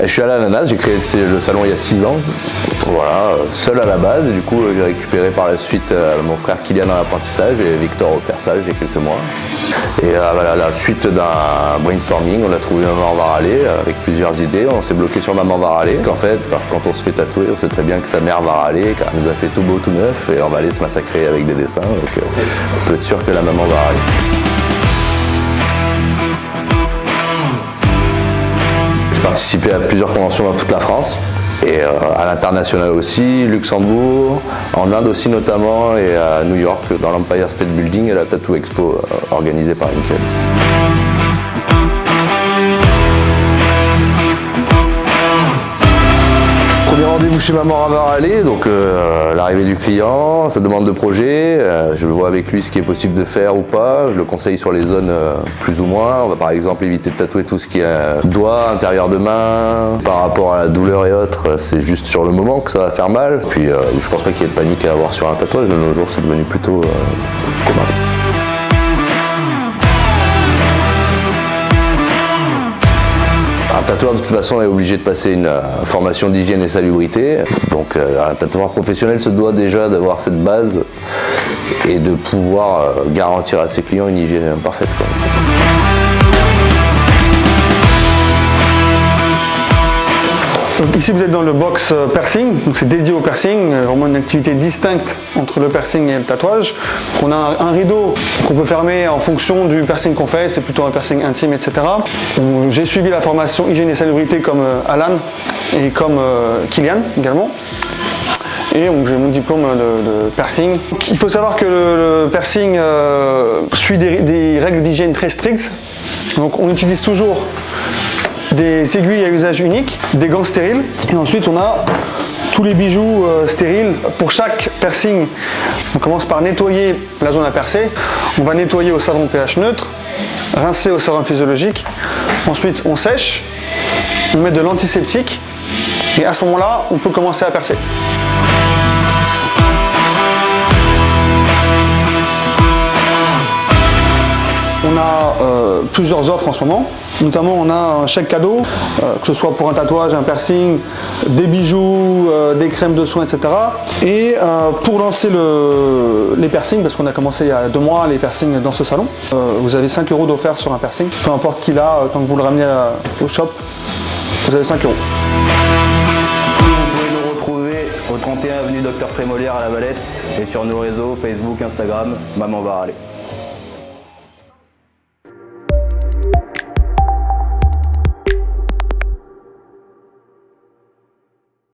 Je suis à l'Ananas, j'ai créé le salon il y a 6 ans. Voilà, seul à la base, et du coup j'ai récupéré par la suite mon frère Kylian dans l'apprentissage et Victor au perçage il y a quelques mois. Et à la suite d'un brainstorming, on a trouvé Maman va râler avec plusieurs idées. On s'est bloqué sur Maman va râler. En fait, quand on se fait tatouer, on sait très bien que sa mère va râler, car elle nous a fait tout beau, tout neuf, et on va aller se massacrer avec des dessins. Donc on peut être sûr que la maman va râler. J'ai participé à plusieurs conventions dans toute la France. Et à l'international aussi, Luxembourg, en Inde aussi notamment, et à New York dans l'Empire State Building et la Tattoo Expo organisée par Inkel. Premier rendez-vous chez Maman va râler, donc l'arrivée du client, sa demande de projet, je vois avec lui ce qui est possible de faire ou pas, je le conseille sur les zones plus ou moins. On va par exemple éviter de tatouer tout ce qui est doigt, intérieur de main. Par rapport à la douleur et autres, c'est juste sur le moment que ça va faire mal. Puis je pense pas qu'il y ait de panique à avoir sur un tatouage, de nos jours c'est devenu plutôt commun. Un tatoueur de toute façon est obligé de passer une formation d'hygiène et salubrité. Donc un tatoueur professionnel se doit déjà d'avoir cette base et de pouvoir garantir à ses clients une hygiène parfaite, quoi. Donc ici vous êtes dans le box piercing, donc c'est dédié au piercing, vraiment une activité distincte entre le piercing et le tatouage. On a un rideau qu'on peut fermer en fonction du piercing qu'on fait, c'est plutôt un piercing intime, etc. J'ai suivi la formation hygiène et salubrité comme Alan et comme Kylian également. Et j'ai mon diplôme de piercing. Il faut savoir que le piercing suit des règles d'hygiène très strictes. Donc on utilise toujours des aiguilles à usage unique, des gants stériles, et ensuite on a tous les bijoux stériles. Pour chaque piercing, on commence par nettoyer la zone à percer. On va nettoyer au savon pH neutre, rincer au savon physiologique. Ensuite on sèche, on met de l'antiseptique, et à ce moment-là, on peut commencer à percer. On a plusieurs offres en ce moment, notamment on a un chèque cadeau, que ce soit pour un tatouage, un piercing, des bijoux, des crèmes de soins, etc. Et pour lancer les piercings, parce qu'on a commencé il y a 2 mois les piercings dans ce salon, vous avez 5 € d'offert sur un piercing, peu importe qui l'a, tant que vous le ramenez au shop, vous avez 5 €. Vous pouvez nous retrouver au 31 avenue Docteur Trémolière à La Valette et sur nos réseaux Facebook, Instagram, Maman va râler.